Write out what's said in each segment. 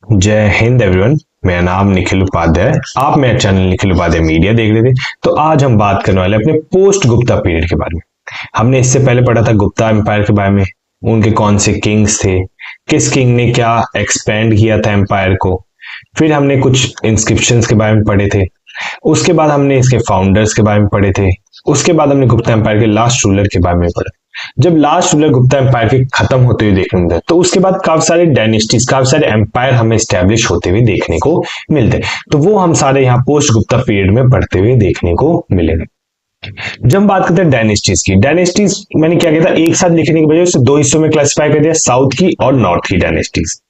जय हिंद एवरीवन। मेरा नाम निखिल उपाध्याय है। आप मेरा चैनल निखिल उपाध्याय मीडिया देख रहे थे। तो आज हम बात करने वाले हैं अपने पोस्ट गुप्ता पीरियड के बारे में। हमने इससे पहले पढ़ा था गुप्ता एम्पायर के बारे में, उनके कौन से किंग्स थे, किस किंग ने क्या एक्सपेंड किया था एम्पायर को। फिर हमने कुछ इंस्क्रिप्शंस के बारे में पढ़े थे। उसके बाद हमने इसके फाउंडर्स के बारे में पढ़े थे। उसके बाद हमने गुप्ता एम्पायर के लास्ट रूलर के बारे में पढ़ा। जब लास्ट रूलर गुप्ता एम्पायर के खत्म होते हुए देखने मिलते हैं, तो उसके बाद काफी सारे डायनेस्टीज, काफी सारे एम्पायर हमें स्टैब्लिश होते हुए देखने को मिलते हैं। तो वो हम सारे यहाँ पोस्ट गुप्ता पीरियड में पढ़ते हुए देखने को मिलेंगे। जब हम बात करते हैं डायनेस्टीज की, डायनेस्टीज मैंने क्या किया था, एक साथ लिखने की बजाय उसे दो हिस्सों में क्लासिफाई कर दिया, साउथ की और नॉर्थ की डायनेस्टीज।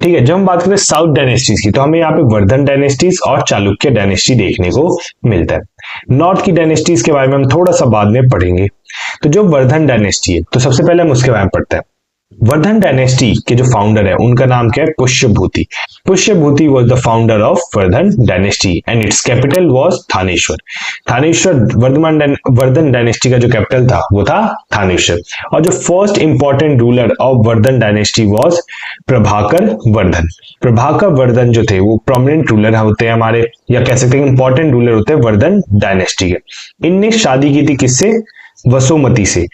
ठीक है, जब हम बात करते हैं साउथ डायनेस्टीज की, तो हमें यहाँ पे वर्धन डायनेस्टीज और चालुक्य डायनेस्टी देखने को मिलता है। नॉर्थ की डायनेस्टीज के बारे में हम थोड़ा सा बाद में पढ़ेंगे। तो जो वर्धन डायनेस्टी है, तो सबसे पहले हम उसके बारे में पढ़ते हैं। वर्धन डायनेस्टी के जो फाउंडर है उनका नाम क्या है, Pushyabhuti. Pushyabhuti was the founder of Vardhan dynasty and it's capital was Thaneshwar. Thaneshwar Vardhan dynasty का जो कैपिटल था वो था थानेश्वर। और जो first important ruler of Vardhan dynasty was Prabhakar Vardhan. Prabhakar Vardhan जो थे वो प्रोमिनेंट रूलर होते हैं हमारे, या कह सकते हैं इंपॉर्टेंट रूलर होते हैं वर्धन डायनेस्टी के। इनने शादी की थी किससे, वसुमती से।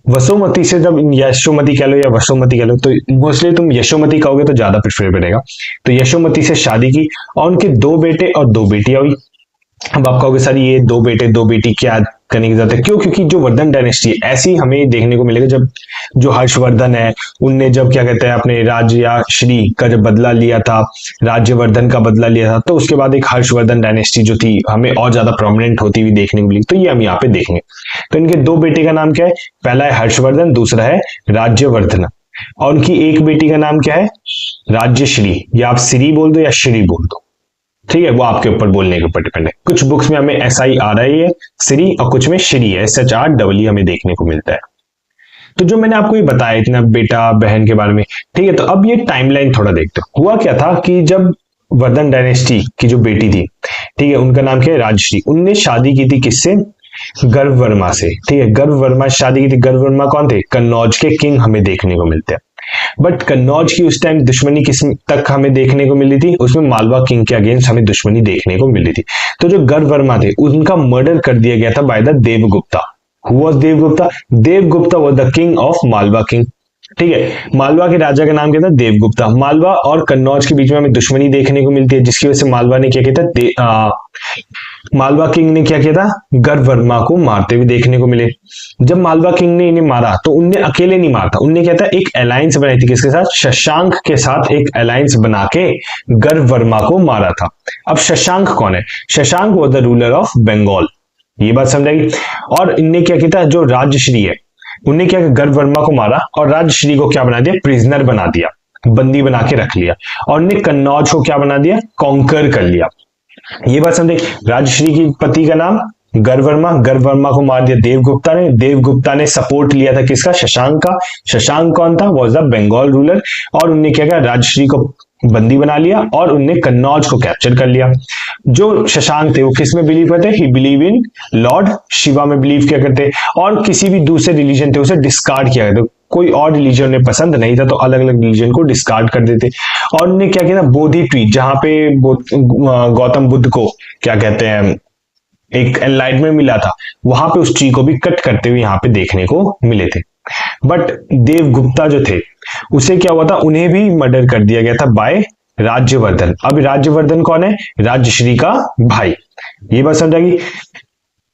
वसुमती से, जब यशोमती कह लो या वसुमती कह लो, तो मोस्टली तुम यशोमती कहोगे तो ज्यादा प्रेफर रहेगा। तो यशोमती से शादी की और उनके दो बेटे और दो बेटियां हुई। अब आप कहोगे सर ये दो बेटे दो बेटी क्या करने की जरूरत है, क्यों? क्योंकि जो वर्धन डायनेस्टी है ऐसी हमें देखने को मिलेगा। जब जो हर्षवर्धन है उनने जब क्या कहते हैं अपने राज्य या श्री का जब बदला लिया था, राज्यवर्धन का बदला लिया था, तो उसके बाद एक हर्षवर्धन डायनेस्टी जो थी हमें और ज्यादा प्रोमिनेंट होती हुई देखने को मिली। तो ये हम यहाँ पे देखेंगे। तो इनके दो बेटे का नाम क्या है, पहला है हर्षवर्धन, दूसरा है राज्यवर्धन। और उनकी एक बेटी का नाम क्या है, राज्यश्री। या आप श्री बोल दो या श्री बोल दो, ठीक है, वो आपके ऊपर बोलने के ऊपर डिपेंड है। कुछ बुक्स में हमें SI आ रही है श्री, और कुछ में श्री है, SHR हमें देखने को मिलता है। तो जो मैंने आपको ये बताया इतना बेटा बहन के बारे में, ठीक है, तो अब ये टाइमलाइन थोड़ा देखते हो। हुआ क्या था कि जब वर्धन डायनेस्टी की जो बेटी थी, ठीक है, उनका नाम क्या है, राजश्री, उनने शादी की थी किससे, गर्व वर्मा से। ठीक है, गर्व वर्मा शादी की थी। गर्व वर्मा कौन थे, कन्नौज के किंग हमें देखने को मिलते हैं। बट कन्नौज की उस टाइम दुश्मनी किस तक हमें देखने को मिली थी, उसमें मालवा किंग के अगेंस्ट हमें दुश्मनी देखने को मिली थी। तो जो गर्व वर्मा थे उनका मर्डर कर दिया गया था by the Devagupta. Who was Devagupta? Devagupta was the king of Malwa king. ठीक है, मालवा के राजा का नाम क्या था, देवगुप्ता। मालवा और कन्नौज के बीच में हमें दुश्मनी देखने को मिलती है, जिसकी वजह से मालवा ने क्या किया था, मालवा किंग ने क्या किया था, गर्व वर्मा को मारते हुए देखने को मिले। जब मालवा किंग ने इन्हें मारा तो उनने अकेले नहीं मारा था, उनने क्या था, एक अलायंस बनाई थी किसके साथ, शशांक के साथ एक अलायंस बना के गर्व वर्मा को मारा था। अब शशांक कौन है, Shashank was the ruler of Bengal. ये बात समझाई। और इनने क्या किया था, जो राजश्री है उन्हें क्या, गर्व वर्मा को मारा और राजश्री को क्या बना दिया, प्रिजनर बना दिया, बंदी बना के रख लिया। और उन्हें कन्नौज को क्या बना दिया, कॉन्कर कर लिया। ये बात समझे। राजश्री की पति का नाम गर्व वर्मा, गर्व वर्मा को मार दिया देवगुप्ता ने। देवगुप्ता ने सपोर्ट लिया था किसका, शशांक का। शशांक कौन था, वाज द बंगाल रूलर। और उनने क्या किया, राजश्री को बंदी बना लिया और उनने कन्नौज को कैप्चर कर लिया। जो शशांक थे वो किस में बिलीव करते, ही बिलीव इन लॉर्ड शिवा में बिलीव किया करते, और किसी भी दूसरे रिलीजन थे उसे डिस्कार्ड किया करते। कोई और रिलीजन उन्हें पसंद नहीं था तो अलग अलग रिलीजन को डिस्कार्ड कर देते। और उन्होंने क्या किया था, बोधि ट्री, जहां पे गौतम बुद्ध को क्या कहते हैं एक एनलाइटमेंट मिला था, वहां पे उस ट्री को भी कट करते हुए यहाँ पे देखने को मिले थे। बट देवगुप्ता जो थे उसे क्या हुआ था, उन्हें भी मर्डर कर दिया गया था बाय राज्यवर्धन। अब राज्यवर्धन कौन है, राजश्री का भाई। ये बात समझाएगी।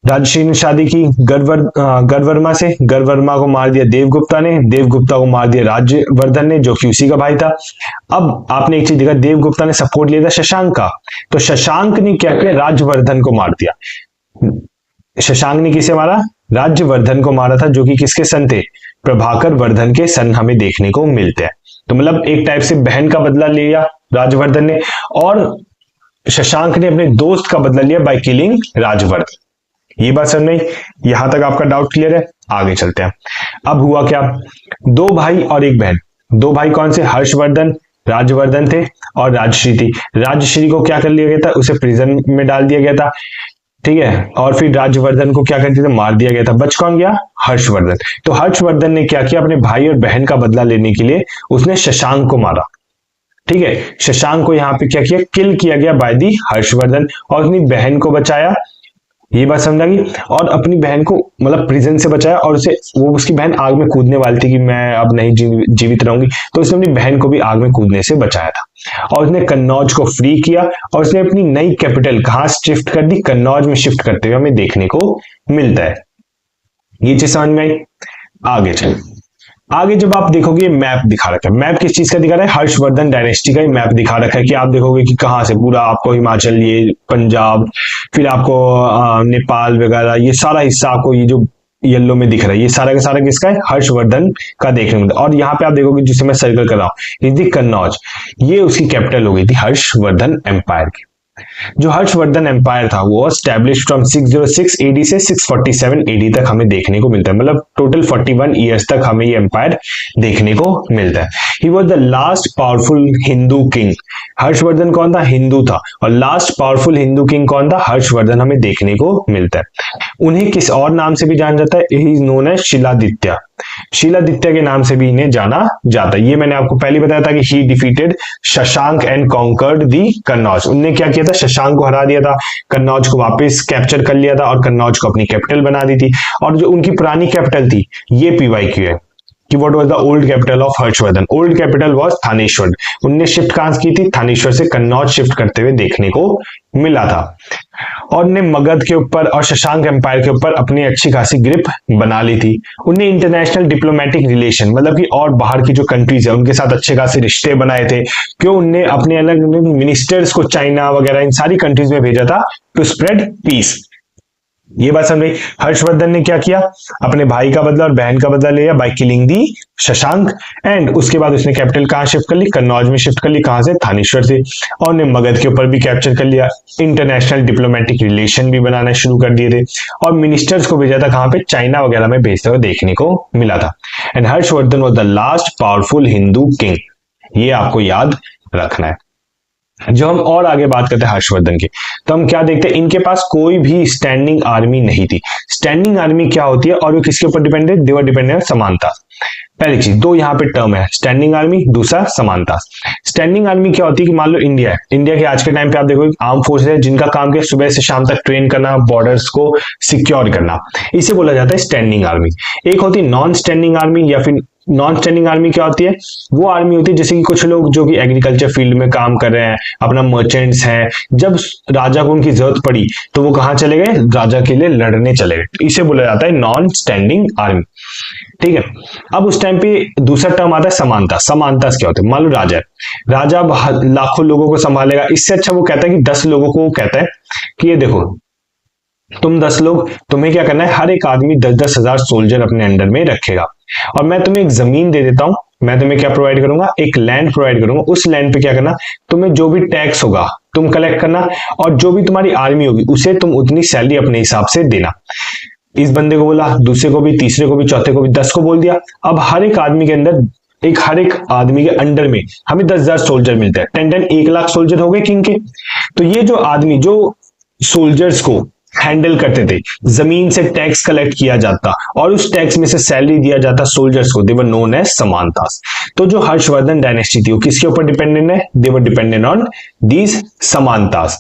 राजश्री ने शादी की गर्व वर्मा से, गर्व वर्मा को मार दिया देवगुप्ता ने, देवगुप्ता को मार दिया राज्यवर्धन ने जो कि उसी का भाई था। अब आपने एक चीज देखा, देवगुप्ता ने सपोर्ट लिया था शशांक का, तो शशांक ने क्या किया, राजवर्धन को मार दिया। शशांक ने किसे मारा, राज्यवर्धन को मारा था, जो कि किसके सन थे, प्रभाकर वर्धन के सन हमें देखने को मिलते हैं। तो मतलब एक टाइप से बहन का बदला लिया राजवर्धन ने, और शशांक ने अपने दोस्त का बदला लिया बाय किलिंग राजवर्धन। ये बात समझ में, यहां तक आपका डाउट क्लियर है? आगे चलते हैं। अब हुआ क्या, दो भाई और एक बहन। दो भाई कौन से, हर्षवर्धन, राजवर्धन थे, और राजश्री थी। राजश्री को क्या कर लिया गया था, उसे प्रिजन में डाल दिया गया था। ठीक है, और फिर राजवर्धन को क्या कर दिया था, मार दिया गया था। बच कौन गया, हर्षवर्धन। तो हर्षवर्धन ने क्या किया, अपने भाई और बहन का बदला लेने के लिए उसने शशांक को मारा। ठीक है, शशांक को यहाँ पे क्या किया, किल किया गया बाय दी हर्षवर्धन, और अपनी बहन को बचाया, ये बात समझ आ गई। और अपनी बहन को मतलब प्रिजन से बचाया, और उसे वो उसकी बहन आग में कूदने वाली थी कि मैं अब नहीं जीवित रहूंगी, तो उसने अपनी बहन को भी आग में कूदने से बचाया था। और उसने कन्नौज को फ्री किया, और उसने अपनी नई कैपिटल कहाँ शिफ्ट कर दी, कन्नौज में शिफ्ट करते हुए हमें देखने को मिलता है। ये चीज समझ में आई। आगे चल, आगे जब आप देखोगे मैप दिखा रखा है, मैप किस चीज का दिखा रहा है, हर्षवर्धन डायनेस्टी का ही मैप दिखा रखा है कि आप देखोगे कि कहाँ से पूरा आपको हिमाचल, ये पंजाब, फिर आपको नेपाल वगैरह, ये सारा हिस्सा आपको ये जो येलो में दिख रहा है, ये सारा का सारा किसका है, हर्षवर्धन का देखने को मिलता है। और यहाँ पे आप देखोगे जिसे मैं सर्कल कर रहा हूँ, ये थी कन्नौज, ये उसकी कैपिटल हो गई थी हर्षवर्धन एम्पायर की। जो हर्षवर्धन एम्पायर था वो स्टैब्लिश फ्रॉम 606 एडी से 647 एडी तक हमें देखने को मिलता है, मतलब टोटल 41 ईयर्स तक हमें ये एम्पायर देखने को मिलता है। He was the last powerful Hindu king. Harshvardhan कौन था, हिंदू था, और लास्ट पावरफुल हिंदू किंग कौन था, हर्षवर्धन हमें देखने को मिलता है। उन्हें किस और नाम से भी जाना जाता है, he is known as Shiladitya, Shiladitya के नाम से भी इन्हें जाना जाता है। ये मैंने आपको पहले बताया था कि he defeated Shashank and conquered the Kannauj, उनने क्या किया था, शशांक को हरा दिया था, कन्नौज को वापस कैप्चर कर लिया था, और कन्नौज को अपनी कैपिटल बना दी थी। और जो उनकी पुरानी कैपिटल थी, ये PYQ है कि what was the old capital of Harshvardhan, old capital was Thaneshwar. उनने शिफ्ट कहां की थी, थानेश्वर से कन्नौज शिफ्ट करते हुए देखने को मिला था। और ने मगध के ऊपर और शशांक एम्पायर के ऊपर अपनी अच्छी खासी ग्रिप बना ली थी। उनने इंटरनेशनल डिप्लोमेटिक रिलेशन, मतलब कि और बाहर की जो कंट्रीज है उनके साथ अच्छे खासे रिश्ते बनाए थे, क्यों, उनने अपने अलग अलग मिनिस्टर्स को चाइना वगैरह इन सारी कंट्रीज में भेजा था टू स्प्रेड पीस। ये बात समझ। हर्षवर्धन ने क्या किया, अपने भाई का बदला और बहन का बदला लिया by killing the Shashank, and उसके बाद उसने कैपिटल कहां शिफ्ट कर ली, कन्नौज में शिफ्ट कर ली, कहां से, थानेश्वर से, और ने मगध के ऊपर भी कैप्चर कर लिया, इंटरनेशनल डिप्लोमेटिक रिलेशन भी बनाना शुरू कर दिए थे, और मिनिस्टर्स को भेजा था कहां पे, चाइना वगैरह में भेजते हुए देखने को मिला था। And Harshvardhan was the last powerful Hindu king, ये आपको याद रखना है। जो हम और आगे बात करते हैं हर्षवर्धन की, तो हम क्या देखते हैं, इनके पास कोई भी स्टैंडिंग आर्मी नहीं थी। स्टैंडिंग आर्मी क्या होती है और वो किसके ऊपर डिपेंडेंट, दे वर डिपेंडेंट समानता। पहली चीज, दो यहाँ पे टर्म है, स्टैंडिंग आर्मी, दूसरा समानता। स्टैंडिंग आर्मी क्या होती है कि मान लो इंडिया है, इंडिया के आज के टाइम पे आप देखो आर्म फोर्सेस है जिनका काम क्या, सुबह से शाम तक ट्रेन करना, बॉर्डर्स को सिक्योर करना, इसे बोला जाता है स्टैंडिंग आर्मी। एक होती है नॉन स्टैंडिंग आर्मी, या फिर नॉन स्टैंडिंग आर्मी क्या होती है, वो आर्मी होती है जैसे कि कुछ लोग जो कि एग्रीकल्चर फील्ड में काम कर रहे हैं, अपना मर्चेंट्स हैं, जब राजा को उनकी जरूरत पड़ी तो वो कहां चले गए, राजा के लिए लड़ने चले गए, इसे बोला जाता है नॉन स्टैंडिंग आर्मी। ठीक है, अब उस टाइम पे दूसरा टर्म आता है समानता। समानता क्या होता है, मान लो राजा है, राजा लाखों लोगों को संभालेगा, इससे अच्छा वो कहता है कि 10 लोगों को कहता है कि ये देखो तुम 10 लोग, तुम्हें क्या करना है, हर एक आदमी 10-10 हजार सोल्जर अपने अंडर में रखेगा, और मैं तुम्हें एक जमीन दे देता हूं, मैं तुम्हें क्या प्रोवाइड करूंगा, एक लैंड प्रोवाइड करूंगा, उस लैंड पे क्या करना, तुम्हें जो भी टैक्स होगा तुम कलेक्ट करना, और जो भी तुम्हारी आर्मी होगी उसे तुम उतनी सैलरी अपने हिसाब से देना। इस बंदे को बोला, दूसरे को भी, तीसरे को भी, चौथे को भी, 10 को बोल दिया। अब हर एक आदमी के अंदर हर एक आदमी के अंडर में हमें 10,000 सोल्जर मिलते हैं, 10 1 लाख सोल्जर हो गए किंग के। तो ये जो आदमी जो सोल्जर्स को हैंडल करते थे, जमीन से टैक्स कलेक्ट किया जाता और उस टैक्स में से सैलरी दिया जाता सोल्जर्स को, दे वर नोन एज समानतास। तो जो हर्षवर्धन डायनेस्टी थी वो किसके ऊपर डिपेंडेंट है, दे वर डिपेंडेंट ऑन दीज समानतास।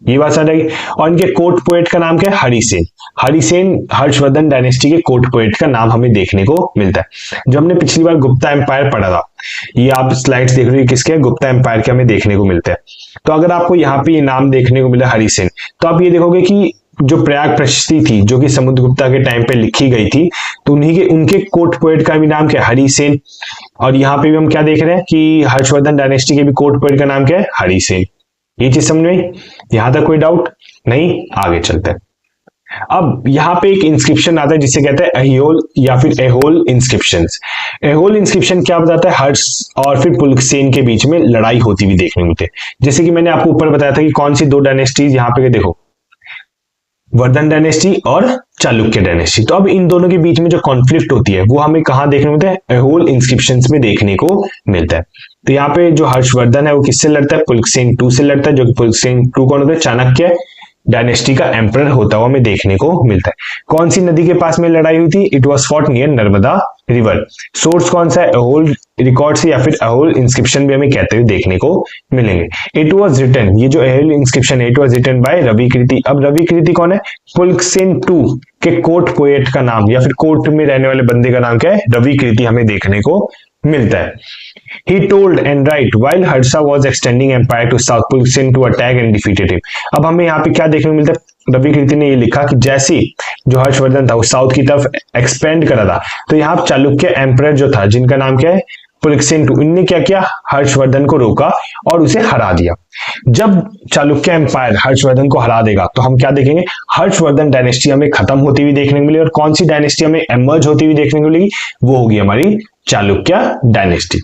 ये बात समझ आई। और इनके कोर्ट पोएट का नाम क्या है, हरिसेन। हरिसेन हर्षवर्धन डायनेस्टी के कोर्ट पोएट का नाम हमें देखने को मिलता है। जो हमने पिछली बार गुप्ता एम्पायर पढ़ा था, ये आप स्लाइड्स देख रहे हो किसके, गुप्ता एम्पायर के हमें देखने को मिलते हैं। तो अगर आपको यहाँ पे ये नाम देखने को मिला हरिसेन, तो आप ये देखोगे कि जो प्रयाग प्रशस्ति थी जो कि समुद्रगुप्ता के टाइम पे लिखी गई थी, तो उनके कोर्ट पोएट का भी नाम क्या है, हरिसेन। और यहाँ पे भी हम क्या देख रहे हैं कि हर्षवर्धन डायनेस्टी के भी कोर्ट पोएट का नाम क्या है, हरिसेन। ये चीज समझ में, यहां तक कोई डाउट नहीं, आगे चलते हैं। अब यहाँ पे एक इंस्क्रिप्शन आता है जिसे कहते हैं अहियोल या फिर एहोल इंस्क्रिप्शन। एहोल इंस्क्रिप्शन क्या बताता है, हर्ष और फिर पुलकेशिन के बीच में लड़ाई होती हुई देखने को मिलती है। जैसे कि मैंने आपको ऊपर बताया था कि कौन सी दो डायनेस्टीज, यहाँ पे देखो वर्धन डायनेस्टी और चालुक्य डायनेस्टी। तो अब इन दोनों के बीच में जो कॉन्फ्लिक्ट होती है वो हमें कहां देखने को मिलता है, एहोल इंस्क्रिप्शंस में देखने को मिलता है। तो यहाँ पे जो हर्षवर्धन है वो किससे लड़ता है, पुलकेशिन II से लड़ता है, जो कि पुलकेशिन II कौन होता है, चाणक्य डायनेस्टी का एम्परर होता हुआ हमें देखने को मिलता है। कौन सी नदी के पास में लड़ाई हुई थी? It was fought near Narmada river. Source कौन सा है? अहोल रिकॉर्ड से या फिर अहोल इंस्क्रिप्शन भी हमें कहते हुए देखने को मिलेंगे। इट वॉज रिटन, ये जो अहोल इंस्क्रिप्शन है, it was written by Ravi Kirti. अब रवि कृति कौन है? पुलकेशिन II के कोर्ट पोएट का नाम या फिर कोर्ट में रहने वाले बंदे का नाम क्या है? रवि कृति हमें देखने को मिलता है। He told and right while Harsha was extending empire to south, Pulkesin to attack and defeated him। अब हमें यहाँ पे क्या देखने को मिलता है? रवि कृति ने ये लिखा कि जैसे जो हर्षवर्धन था वो साउथ की तरफ एक्सपेंड करा था, तो यहाँ चालुक्य एम्परर जो था जिनका नाम क्या है? पुलकेशिन II, इनने क्या किया? हर्षवर्धन को रोका और उसे हरा दिया। जब चालुक्य एम्पायर हर्षवर्धन को हरा देगा तो हम क्या देखेंगे? हर्षवर्धन डायनेस्टी हमें खत्म होती हुई देखने को मिलेगी। और कौन सी डायनेस्टी हमें एमर्ज होती हुई देखने को मिलेगी? वो होगी हमारी चालुक्य डायनेस्टी।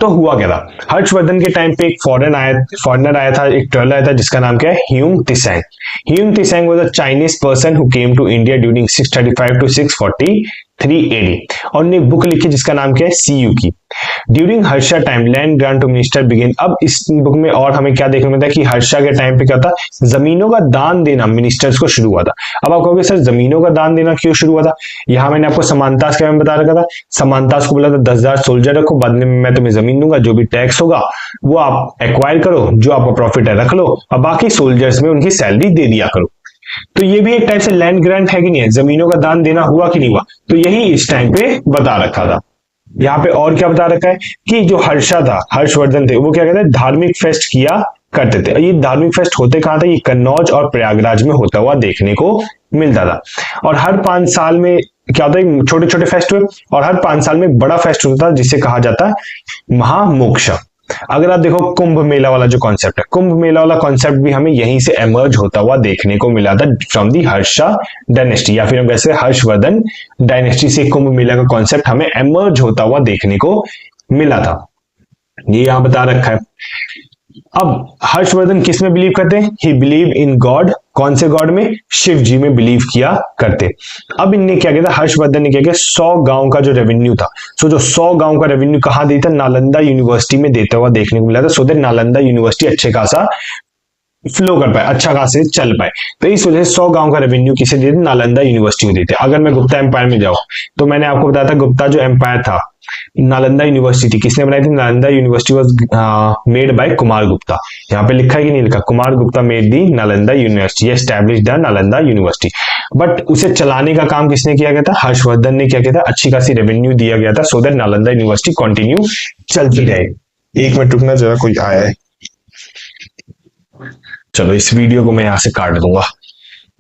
तो हुआ क्या था? हर्षवर्धन के टाइम पे एक फॉरेनर आया था, एक ट्रेवलर आया था जिसका नाम क्या है? Hiuen Tsang. Hiuen Tsang was a Chinese person who came to India during 635 to 643 AD और उन्होंने एक बुक लिखी जिसका नाम क्या है? सीयू की। During Harsha time land grant to minister begin. अब इस बुक में और हमें क्या देखने को मिलता है कि हर्षा के टाइम पे क्या था? जमीनों का दान देना मिनिस्टर्स को शुरू हुआ था। अब आप कहोगे सर जमीनों का दान देना क्यों शुरू हुआ था? यहाँ मैंने आपको समानतास के बारे में बता रखा था। समानतास को बोला था 10,000 सोल्जर रखो, बाद में मैं तुम्हें जमीन दूंगा, जो भी टैक्स होगा वो आप एक्वायर करो, जो आपका प्रॉफिट है रख लो और बाकी सोल्जर्स में उनकी सैलरी दे दिया करो। तो ये भी एक टाइप से लैंड ग्रांट है कि नहीं है? जमीनों का दान देना हुआ कि नहीं हुआ? तो यही इस टाइम पे बता रखा था। यहाँ पे और क्या बता रखा है कि जो हर्षा था, हर्षवर्धन थे, वो क्या कहते हैं? धार्मिक फेस्ट किया करते थे। ये धार्मिक फेस्ट होते कहाँ था? ये कन्नौज और प्रयागराज में होता हुआ देखने को मिलता था। और हर 5 साल में क्या होता है? छोटे छोटे फेस्ट हुए और हर 5 साल में बड़ा फेस्ट होता था जिसे कहा जाता है महामोक्ष। अगर आप देखो कुंभ मेला वाला जो कॉन्सेप्ट है, कुंभ मेला वाला कॉन्सेप्ट भी हमें यहीं से एमर्ज होता हुआ देखने को मिला था फ्रॉम दी हर्षा डायनेस्टी, या फिर हम कैसे हर्षवर्धन डायनेस्टी से कुंभ मेला का कॉन्सेप्ट हमें एमर्ज होता हुआ देखने को मिला था। ये यहां बता रखा है। अब हर्षवर्धन किस में बिलीव करते हैं? ही बिलीव इन गॉड। कौन से गॉड में? शिव जी में बिलीव किया करते। अब इनने क्या किया था? हर्षवर्धन ने क्या किया? 100 गांव का जो रेवेन्यू था, सो जो 100 गांव का रेवेन्यू कहां देता? नालंदा यूनिवर्सिटी में देता हुआ देखने को मिला था, सो दैट नालंदा यूनिवर्सिटी अच्छे खासा फ्लो कर पाए, अच्छा खासे चल पाए। तो इस वजह से 100 गांव का रेवेन्यू किसे देते? नालंदा यूनिवर्सिटी को देते। अगर मैं गुप्ता एम्पायर में जाऊं तो मैंने आपको बताया था गुप्ता जो एम्पायर था, नालंदा यूनिवर्सिटी किसने बनाई थी? Nalanda university was made by Kumar Gupta. यहाँ पे लिखा है कि नहीं लिखा? Kumar Gupta made the Nalanda university, establish the Nalanda university. But उसे चलाने का काम किसने किया गया था? हर्षवर्धन ने क्या किया था? अच्छी खासी रेवेन्यू दिया गया था so that Nalanda university continue चलती रहे। एक मिनट रुकना जरा, कोई आया है। चलो इस वीडियो को मैं यहां से काट दूंगा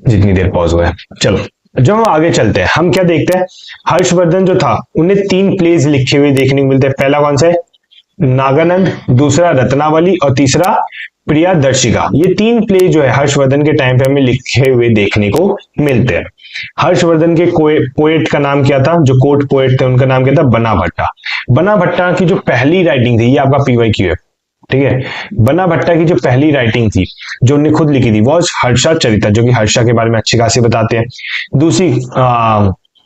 जितनी देर पॉज हुआ है। चलो जब हम आगे चलते हैं, हम क्या देखते हैं? हर्षवर्धन जो था उन्हें 3 प्लेज लिखे हुए देखने को मिलते हैं। पहला कौन सा है? नागानंद, दूसरा रत्नावली और तीसरा प्रियदर्शिका। ये 3 प्ले जो है हर्षवर्धन के टाइम पे हमें लिखे हुए देखने को मिलते हैं। हर्षवर्धन के पोएट का नाम क्या था? जो कोर्ट पोएट थे उनका नाम क्या था? बना भट्टा। बना भट्टा की जो पहली राइटिंग थी, ये आपका PYQ है, ठीक है। बना भट्टा की जो पहली राइटिंग थी जो उन्होंने खुद लिखी थी वॉज हर्षा चरिता, जो कि हर्षा के बारे में अच्छी खासी बताते हैं। दूसरी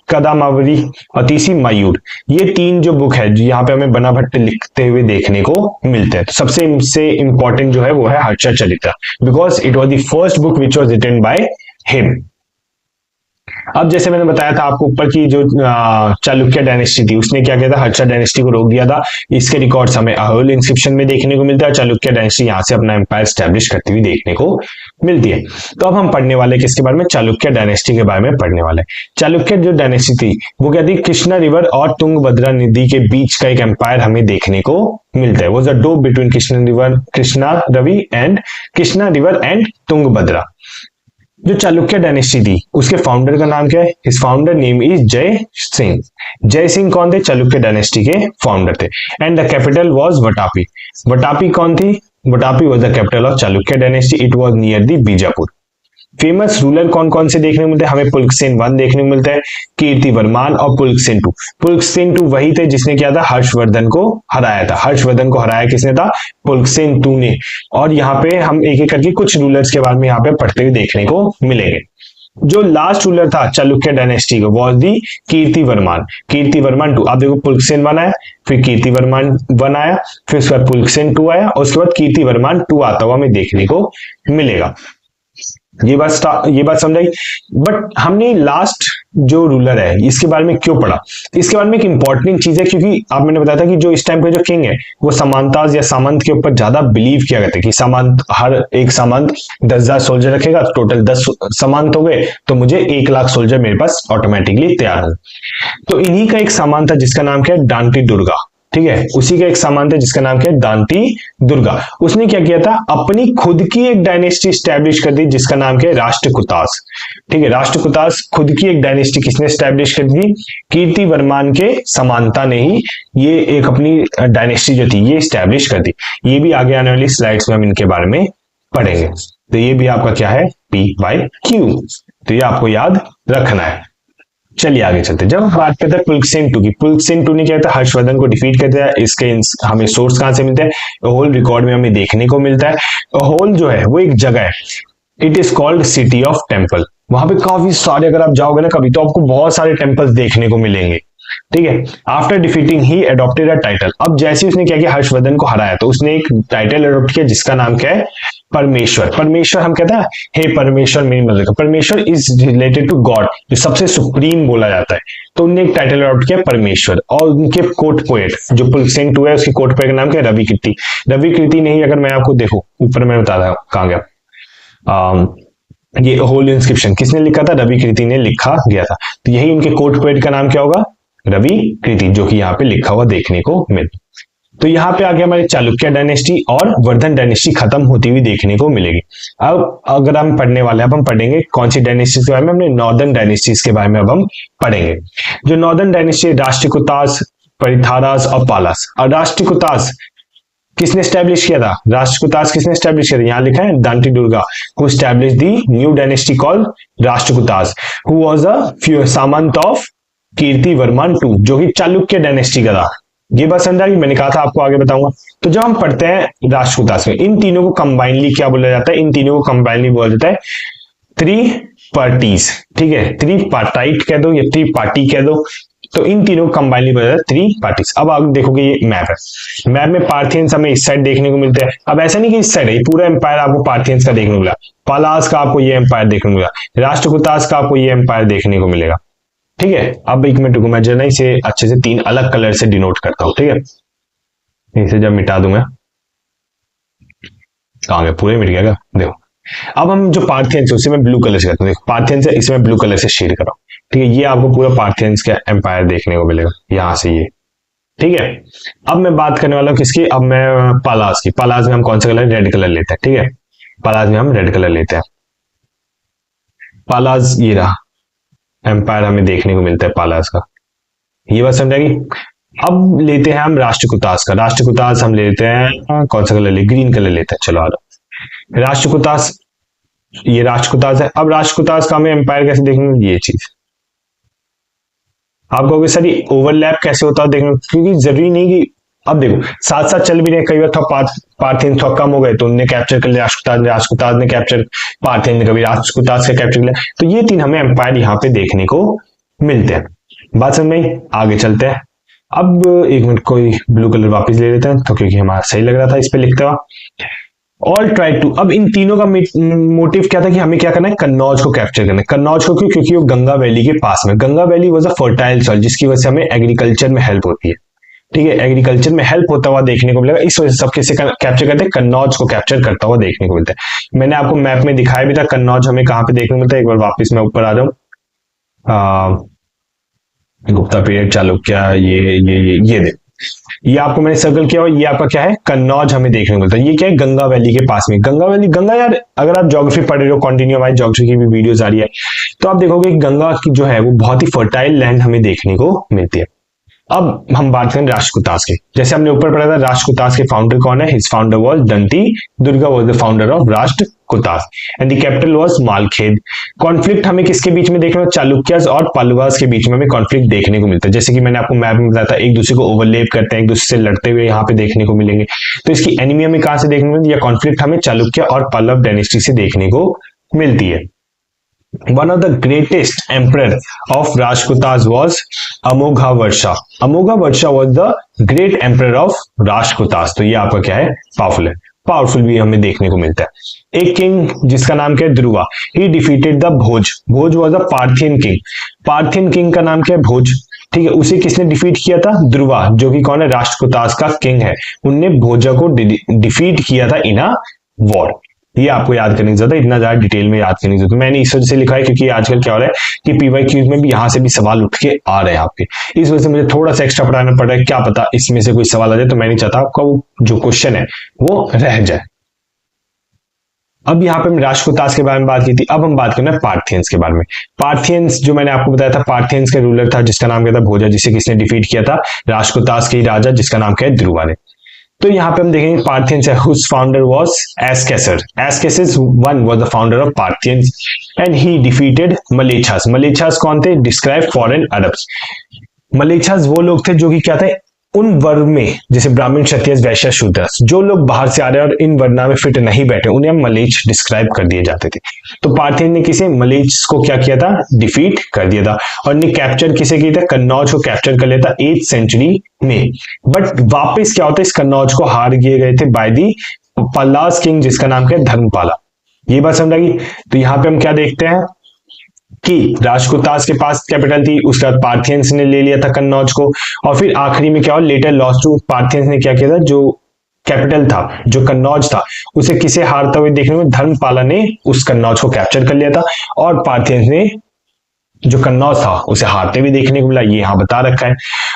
कदामावरी और तीसरी मयूर। ये 3 जो बुक है यहाँ पे हमें बना भट्ट लिखते हुए देखने को मिलते हैं। तो सबसे इंपॉर्टेंट जो है वो है Harsha Charita, because it was the first book which was written by him. अब जैसे मैंने बताया था आपको ऊपर की जो चालुक्य डायनेस्टी थी उसने क्या किया था? हर्षा डायनेस्टी को रोक दिया था। इसके रिकॉर्ड्स हमें अहोल इंस्क्रिप्शन में देखने को मिलता है। चालुक्य डायनेस्टी यहाँ से अपना एम्पायर स्टैब्लिश करती हुई देखने को मिलती है। तो अब हम पढ़ने वाले किसके बारे में? चालुक्य डायनेस्टी के बारे में पढ़ने वाले। चालुक्य जो डायनेस्टी थी वो क्या थी? कृष्णा रिवर और तुंगभद्रा नदी के बीच का एक एम्पायर हमें देखने को मिलता है। वो the doab between Krishna river and Tungabhadra. जो चालुक्य डायनेस्टी थी उसके फाउंडर का नाम क्या है? हिज फाउंडर नेम इज जय सिंह। जय सिंह कौन थे? चालुक्य डायनेस्टी के फाउंडर थे। And the capital was Vatapi. Vatapi कौन थी? Vatapi was the capital of Chalukya dynasty. It was near the Bijapur. Famous ruler कौन कौन से देखने को मिलते हैं? हमें पुलकेशिन I देखने को मिलता है, कीर्तिवर्मान और पुलकेशिन II। पुलकेशिन II वही थे जिसने क्या था? हर्षवर्धन को हराया था। हर्षवर्धन को हराया किसने था? पुलकेशिन II ने। और यहाँ पे हम एक एक करके कुछ रूलर्स के बारे में यहाँ पे पढ़ते हुए देखने को मिलेंगे। जो लास्ट रूलर था चालुक्य डायनेस्टी का वॉज दी कीर्तिवर्मान II। आप देखो पुलकेशिन I आया, फिर कीर्तिवर्मान I आया, फिर उसके बाद पुलकेशिन II आया और उसके बाद कीर्तिवर्मान II आता हुआ हमें देखने को मिलेगा। ये बात समझाई। बट हमने लास्ट जो रूलर है इसके बारे में क्यों पढ़ा, इसके बारे में एक इंपॉर्टेंट चीज है, क्योंकि आप मैंने बताया था कि जो इस टाइम पे जो किंग है वो सामंताज या सामंत के ऊपर ज्यादा बिलीव किया करते कि सामंत, हर एक सामंत 10,000 सोल्जर रखेगा, टोटल 10 सामंत हो गए तो मुझे 1,00,000 सोल्जर मेरे पास ऑटोमेटिकली तैयार हो। तो इन्हीं का एक सामान था जिसका नाम क्या है, डांटी दुर्गा। ठीक है, उसी का एक सामान था जिसका नाम क्या है, दांती दुर्गा। उसने क्या किया था, अपनी खुद की एक डायनेस्टी स्टैब्लिश कर दी जिसका नाम क्या है, राष्ट्रकूटास। ठीक है, राष्ट्रकूटास खुद की एक डायनेस्टी किसने स्टैब्लिश कर दी, कीर्तिवर्मन के समानता ने ही ये एक अपनी डायनेस्टी जो थी ये स्टैब्लिश कर दी। ये भी आगे आने वाली स्लाइड्स में हम इनके बारे में पढ़ेंगे। तो ये भी आपका क्या है, P/Q। तो ये आपको याद रखना है। चलिए आगे चलते। जब हम बात करते हैं पुलकेशिन II की, पुलकेशिन II ने क्या था, हर्षवर्धन को डिफीट कर दिया। इसके हमें सोर्स कहां से मिलता है, होल रिकॉर्ड में हमें देखने को मिलता है। होल जो है वो एक जगह है, it is called city of temple. वहां पे काफी सारे, अगर आप जाओगे ना कभी तो आपको बहुत सारे टेम्पल्स देखने को मिलेंगे। ठीक है, after defeating he adopted a title. अब जैसे उसने क्या किया, हर्षवर्धन को हराया तो उसने एक टाइटल एडॉप्ट किया जिसका नाम क्या है, परमेश्वर। परमेश्वर हम कहते हैं हे परमेश्वर मेरी मदद कर। परमेश्वर इज रिलेटेड टू गॉड, जो सबसे सुप्रीम बोला जाता है। तो उन्होंने एक टाइटल एडॉप्ट किया परमेश्वर। और उनके कोर्ट पोएट जो पुलकेशिन II है उसकी कोर्ट पोएट का नाम क्या है, रवि कीर्ति। रवि कीर्ति नहीं, अगर मैं आपको देखो ऊपर मैं बता रहा कहां गया, ये होल इंस्क्रिप्शन किसने लिखा था, रवि कीर्ति ने लिखा गया था। तो यही उनके कोर्ट पोएट का नाम क्या होगा, रवि कीर्ति, जो कि यहाँ पे लिखा हुआ देखने को मिल। तो यहाँ पे आगे हमारी चालुक्य डायनेस्टी और वर्धन डायनेस्टी खत्म होती हुई देखने को मिलेगी। अब अगर हम पढ़ने वाले, अब हम पढ़ेंगे कौन सी डायनेस्टीज के बारे में, हमने नॉर्दर्न डायनेस्टीज के बारे में अब हम पढ़ेंगे। जो नॉर्दर्न डायनेस्टी, राष्ट्रकूटास, परिथारास और पालास। और राष्ट्रकूटास किसने स्टैब्लिश किया था, राष्ट्रकूटास किसने स्टैब्लिश किया था, यहाँ लिखा है Danti Durga, who establish the new dynasty called Rashtrakutas, who was a Samant of Kirtivarman II, जो कि चालुक्य डायनेस्टी का था। ये बात समझा कि मैंने कहा था आपको आगे बताऊंगा। तो जब हम पढ़ते हैं राष्ट्रकूटास में, इन तीनों को कंबाइनली क्या बोला जाता है, इन तीनों को कंबाइनली बोला जाता है त्रिपार्टीज। ठीक है, त्रिपार्टाइट कह दो या त्रिपार्टी कह दो, तो इन तीनों को कंबाइनली बोला जाता है त्रिपार्टीज। अब आप देखोगे ये मैप है, मैप में पार्थियंस हमें इस साइड देखने को मिलते हैं। अब ऐसा नहीं कि इस साइड है, पूरा एम्पायर आपको पार्थियंस का देखने को मिला, पालास का आपको ये एम्पायर देखने को मिला, राष्ट्रकूटास का आपको ये एम्पायर देखने को मिलेगा। ठीक है, अब एक मिनट रुको, मैं जो ना इसे अच्छे से 3 अलग कलर से डिनोट करता हूं। ठीक है, इसे जब मिटा दूं मैं, कहां गया, पूरे मिट गया क्या, देखो। अब हम जो पार्थियंस है उसे मैं ब्लू कलर से करता हूं, देखो पार्थियंस है इसे मैं ब्लू कलर से शेड कर रहा हूं। ठीक है, ये आपको पूरा पार्थियंस का एम्पायर देखने को मिलेगा यहां से ये। ठीक है, अब मैं बात करने वाला हूं किसकी, अब मैं पालास की। पालास में हम कौन सा कलर, रेड कलर लेते हैं। ठीक है, पालास में हम रेड कलर लेते हैं। पालास ये रहा एम्पायर हमें देखने को मिलता है पालास का, ये बात समझाएगी। अब लेते हैं हम राष्ट्रकूटास का। राष्ट्रकूटास हम लेते हैं कौन सा कलर ले, ग्रीन कलर लेते हैं। चलो आ जाओ, राष्ट्रकूटास, ये राष्ट्रकूटास है। अब राष्ट्रकूटास का हमें एम्पायर कैसे देखने को, ये चीज आप कहोगे सर ये ओवरलैप कैसे होता है देखने, क्योंकि जरूरी नहीं कि, अब देखो साथ साथ चल भी रहे, कई बार पार्थियन थोड़ा कम हो गए तो उन्हें कैप्चर कर लिया राष्ट्रकूटास ने, राष्ट्रकूटास ने कैप्चर पार्थियन ने, कभी राष्ट्रकूटास का कैप्चर कर लिया। तो ये 3 हमें एम्पायर यहाँ पे देखने को मिलते हैं। बात समझ में, आगे चलते हैं। अब एक मिनट, कोई ब्लू कलर वापस ले लेते हैं तो, क्योंकि हमारा सही लग रहा था इस पे लिखते हुआ। ऑल ट्राई टू, अब इन तीनों का मोटिव क्या था कि हमें क्या करना है, कन्नौज को कैप्चर करना है। कन्नौज को क्यों, क्योंकि वो गंगा वैली के पास में, Ganga valley was a fertile soil, जिसकी वजह से हमें एग्रीकल्चर में हेल्प होती है। ठीक है, एग्रीकल्चर में हेल्प होता हुआ देखने को मिलेगा, इस वजह से सब किसे कैप्चर करते हैं, कन्नौज को कैप्चर करता हुआ देखने को मिलता है। मैंने आपको मैप में दिखाया भी था कन्नौज हमें कहां पे देखने को मिलता है। एक बार वापस मैं ऊपर आ जाऊं, गुप्ता पीरियड, चालुक्य, ये दे, ये आपको मैंने सर्कल किया, और ये आपका क्या है, कन्नौज हमें देखने को मिलता है। ये क्या है, गंगा वैली के पास में। गंगा वैली, गंगा यार अगर आप ज्योग्राफी पढ़ रहे हो, कंटिन्यू हमारी ज्योग्राफी की भी वीडियोस आ रही है, तो आप देखोगे कि गंगा की जो है वो बहुत ही फर्टाइल लैंड हमें देखने को मिलती है। अब हम बात करें राष्ट्रकूटास की। जैसे हमने ऊपर पढ़ा था राष्ट्रकूटास के फाउंडर कौन है, his founder was Danti Durga was the founder of Rashtrakutas and the capital was Malkhed. Conflict हमें किसके बीच में देखने को, चालुक्यास और पल्लवास के बीच में हमें कॉन्फ्लिक्ट देखने को मिलता है। जैसे कि मैंने आपको मैप में बताया था, एक दूसरे को ओवरलेप करते हैं, एक दूसरे से लड़ते हुए यहाँ पे देखने को मिलेंगे। तो इसकी एनिमी हमें कहां से देखने को मिलती है, या कॉन्फ्लिक्ट हमें चालुक्य और पल्लव डायनेस्टी से देखने को मिलती है। One of the greatest emperor of Rajputas was Amoghawarsha. Amoghawarsha was the great emperor of Rajputas. तो ये आपका क्या है, पावरफुल है। पावरफुल भी हमें देखने को मिलता है। एक किंग जिसका नाम क्या है, Dhruva, he defeated the Bhoj. Bhoj was a Parthian king. Parthian king का नाम क्या है, भोज। ठीक है, उसे किसने डिफीट किया था, ध्रुवा, जो कि कौन है, राष्ट्रकूटास का किंग है। उनने भोजा को डिफीट किया था इन अ वॉर। ये आपको याद करने की जरूरत है, इतना ज्यादा डिटेल में याद करने की जरूरत है। मैंने इस वजह से लिखा है क्योंकि आजकल क्या हो रहा है कि पीवाई क्यूज में भी यहां से भी सवाल उठ के आ रहे हैं आपके, इस वजह से मुझे थोड़ा सा एक्स्ट्रा पढ़ाना पड़ रहा है। क्या पता इसमें से कोई सवाल आ जाए, तो मैं नहीं चाहता आपका वो जो क्वेश्चन है वो रह जाए। अब यहाँ पे हमने राष्ट्रकूटास के बारे में बात की थी, अब हम बात करना है पार्थियंस के बारे में। पार्थियंस जो मैंने आपको बताया था, पार्थियंस के रूलर था जिसका नाम क्या था, भोजा, जिसे किसने डिफीट किया था, राष्ट्रकूटास के ही राजा जिसका नाम क्या है, ध्रुवा ने। तो यहाँ पे हम देखेंगे पार्थियंस है, हुज फाउंडर वाज एस्केसर। एस्केसस one was the founder of Parthians and he defeated Mlecchas. Mlecchas कौन थे, डिस्क्राइब फॉरेन अरब्स। मलेच्छास वो लोग थे जो कि क्या थे, उन वर्ग में, जैसे ब्राह्मण, क्षत्रिय, वैश्य, शूद्र, जो लोग बाहर से आ रहे हैं और इन वर्णा में फिट नहीं बैठे, उन्हें हम मलेच्छ डिस्क्राइब कर दिए जाते थे। तो पार्थियन ने किसे, मलेच्छ को क्या किया था, डिफीट कर दिया था। और ने कैप्चर किसे किया था, कन्नौज को कैप्चर कर लिया था 8th सेंचुरी में। बट वापस क्या होता है, इस कन्नौज को हार किए गए थे बाय दी पल्लास किंग जिसका नाम क्या है, धर्मपाला। ये बात समझ। तो यहाँ पे हम क्या देखते हैं कि राष्ट्रकूटास के पास कैपिटल थी, उसके बाद पार्थियंस ने ले लिया था कन्नौज को, और फिर आखिरी में क्या हुआ, लेटर लॉस टू पार्थियंस ने क्या किया था, जो कैपिटल था, जो कन्नौज था, उसे किसे हारता हुए देखने में, धर्मपाला ने उस कन्नौज को कैप्चर कर लिया था, और पार्थियंस ने जो कन्नौज था उसे हारते हुए देखने को मिला, ये यहां बता रखा है।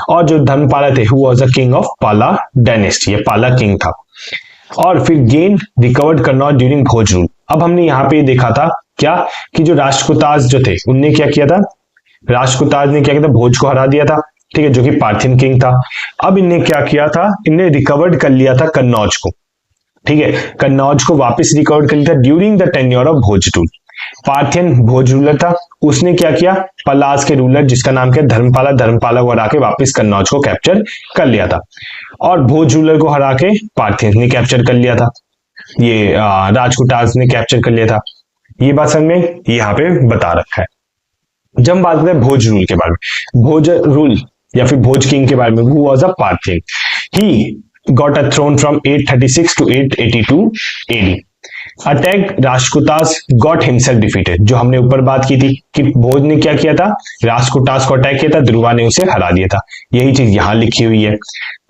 और जो धर्मपाला थे, who was the king of पाला डायनेस्टी, ये पाला किंग था। और फिर गेन रिकवर्ड कन्नौज ड्यूरिंग भोज रूल। अब हमने यहाँ पे देखा था क्या कि जो राष्ट्रकूटास जो थे उनने क्या किया था, राष्ट्रकूटास ने क्या किया था, भोज को हरा दिया था, ठीक है, जो कि पार्थियन किंग था। अब इनने क्या किया था, इनने रिकवर्ड कर लिया था कन्नौज को, ठीक है, कन्नौज को वापस रिकवर कर लिया था during the tenure of Bhoj rule. Parthian Bhoj ruler था, उसने क्या किया, पलास के रूलर जिसका नाम क्या, धर्मपाला, धर्मपाला को हरा के वापस कन्नौज को कैप्चर कर लिया था। और भोज रूलर को हरा के पार्थियन ने कैप्चर कर लिया था, ये राजकुटास ने कैप्चर कर लिया था। ये बात समझ में यहाँ पे बता रखा है। जब हम बात करते हैं भोज रूल के बारे में, भोज रूल या फिर भोज किंग के बारे में, who was a Parthian, he got a throne from 836 to 882 AD. Attack Rashtrakutas got himself defeated, जो हमने ऊपर बात की थी कि भोज ने क्या किया था, राष्ट्रकूटास को अटैक किया था, ध्रुवा ने उसे हरा दिया था। यही चीज यहां लिखी हुई है।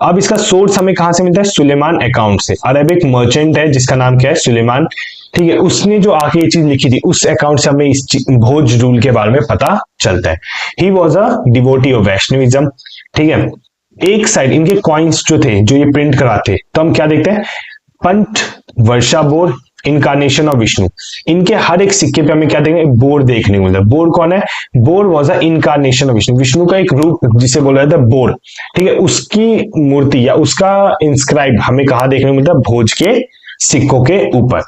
अब इसका सोर्स हमें कहां से मिलता है, सुलेमान अकाउंट से। अरबिक मर्चेंट है जिसका नाम क्या है, सुलेमान, ठीक है, उसने जो आके ये चीज लिखी थी उस अकाउंट से हमें इस भोज रूल के बारे में पता चलता है। He was a devotee of Vaishnavism, ठीक है। एक साइड इनके कॉइन्स जो थे, जो ये प्रिंट कराते, तो हम क्या देखते हैं, पंथ, वर्षा बोर, इनकारनेशन ऑफ विष्णु। इनके हर एक सिक्के पे हमें क्या देंगे, बोर देखने को मिलता है। बोर कौन है, bore was a incarnation of Vishnu, Vishnu का एक रूप जिसे बोला जाता है बोर, ठीक है, उसकी मूर्ति या उसका इंस्क्राइब हमें कहा देखने को मिलता है, भोज के सिक्कों के ऊपर।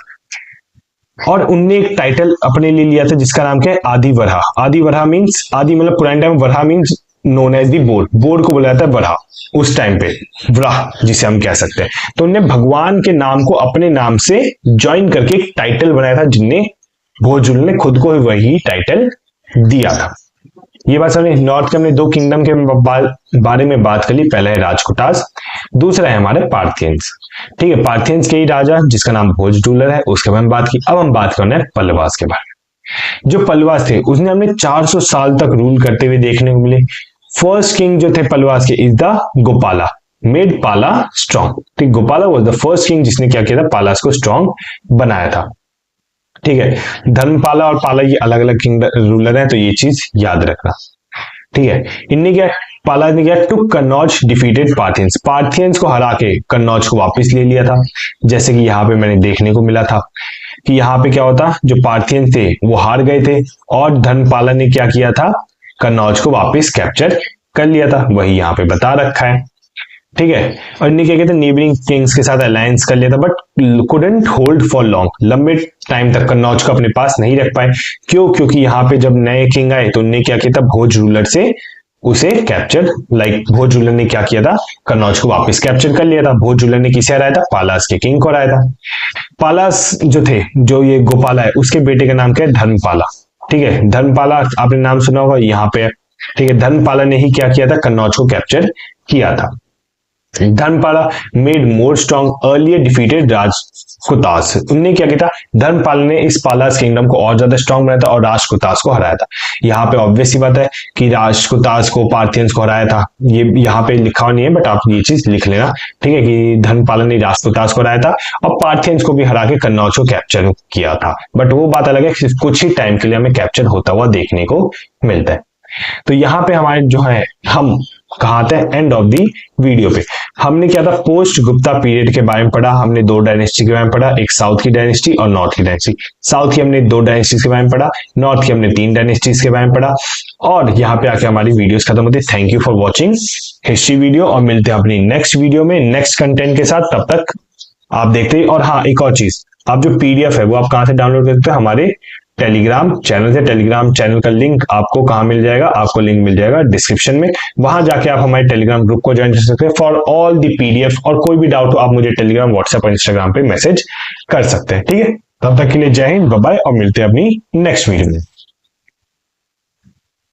और उनने एक टाइटल अपने लिए लिया था जिसका नाम क्या है, आदि वरहा। आदि वरहा मीन्स, आदि मतलब पुराने time, Varaha means known as the boar, boar को बोला जाता है वरहा उस टाइम पे, वराह जिसे हम कह सकते हैं। तो उन्होंने भगवान के नाम को अपने नाम से ज्वाइन करके एक टाइटल बनाया था, जिनने भोज ने खुद को वही टाइटल दिया था। ये बात समझे। नॉर्थ के हमने दो किंगडम के बारे में बात कर ली, पहला है राजकुटास, दूसरा है हमारे पार्थियंस, ठीक है, पार्थियंस के ही राजा जिसका नाम भोज रूलर है, उसके बारे में बात की। अब हम बात करना है पल्लवास के बारे में। जो पल्लवास थे उसने हमने 400 साल तक रूल करते हुए देखने को मिले। फर्स्ट किंग जो थे पल्लवास के इज द गोपाला, मेड पाला स्ट्रॉन्ग, ठीक, Gopala was the first king जिसने क्या किया था, पालास को स्ट्रॉन्ग बनाया था, ठीक है। धर्मपाला और पाला ये अलग अलग किंग रूलर हैं, तो ये चीज याद रखना, ठीक है। इनने क्या, पाला ने क्या, to Kannauj defeated Parthians, Parthians को हरा के कन्नौज को वापस ले लिया था। जैसे कि यहाँ पे मैंने देखने को मिला था कि यहाँ पे क्या होता, जो पार्थियंस थे वो हार गए थे और धर्मपाला ने क्या किया था, कन्नौज को वापस कैप्चर कर लिया था, वही यहाँ पे बता रखा है, ठीक है। और इन्हें क्या कहते हैं, नेबरिंग किंग्स के साथ अलायंस कर लिया था, but couldn't hold for long, लंबे टाइम तक कन्नौज को अपने पास नहीं रख पाए। क्यों, क्योंकि यहाँ पे जब नए किंग आए तो उन्होंने क्या किया था, भोज रूलर से उसे कैप्चर, भोज रूलर ने क्या किया था, कन्नौज को वापस कैप्चर कर लिया था। भोज रूलर ने किसे हराया था, पालास के किंग को हराया था। पालास जो थे, जो ये गोपाला है, उसके बेटे का नाम क्या है, धर्मपाला, ठीक है। धर्मपाला आपने नाम सुना होगा, यहाँ पे, ठीक है। धर्मपाला ने ही क्या किया था, कन्नौज को कैप्चर किया था। Dharmapala made more strong earlier defeated राजकुतास। उनने क्या किया था, धर्मपाल ने इस पालास किंगडम को और ज्यादा स्ट्रॉन्ग बनाया था और राजकुतास को हराया था। यहाँ पे ऑब्वियस सी बात है कि राजकुतास को पार्थियंस को हराया था, ये यहाँ पे लिखा नहीं है बट आप ये चीज लिख लेना, ठीक है, कि धर्मपाल ने राजकुतास को हराया था और पार्थियंस को भी हरा के कन्नौज को कैप्चर किया था। बट वो बात अलग है, सिर्फ कुछ ही टाइम के लिए हमें कैप्चर होता हुआ देखने को मिलता है। तो यहाँ पे हमारे जो है, हम कहाँ आते हैं, एंड ऑफ दी वीडियो पे। हमने क्या था, पोस्ट गुप्ता पीरियड के बारे में पढ़ा। हमने दो डायनेस्टी के बारे में पढ़ा, एक साउथ की डायनेस्टी और नॉर्थ की डायनेस्टी। साउथ की हमने दो डायनेस्टीज के बारे में पढ़ा, नॉर्थ की हमने 3 डायनेस्टीज के बारे में पढ़ा। और यहाँ पे आके हमारी वीडियोस खत्म होती है। Thank you for watching history video और मिलते हैं अपनी नेक्स्ट वीडियो में नेक्स्ट कंटेंट के साथ। तब तक आप देखते हैं। और हाँ, एक और चीज, आप जो पीडीएफ है वो आप कहाँ से डाउनलोड कर सकते हैं, हमारे टेलीग्राम चैनल से। टेलीग्राम चैनल का लिंक आपको कहाँ मिल जाएगा, आपको लिंक मिल जाएगा डिस्क्रिप्शन में। वहां जाके आप हमारे टेलीग्राम ग्रुप को ज्वाइन कर सकते हैं फॉर ऑल दी पीडीएफ। और कोई भी डाउट हो आप मुझे टेलीग्राम, व्हाट्सएप और इंस्टाग्राम पे मैसेज कर सकते हैं, ठीक है। तब तक के लिए जय हिंद, बाय बाय और मिलते हैं अपनी नेक्स्ट वीडियो में।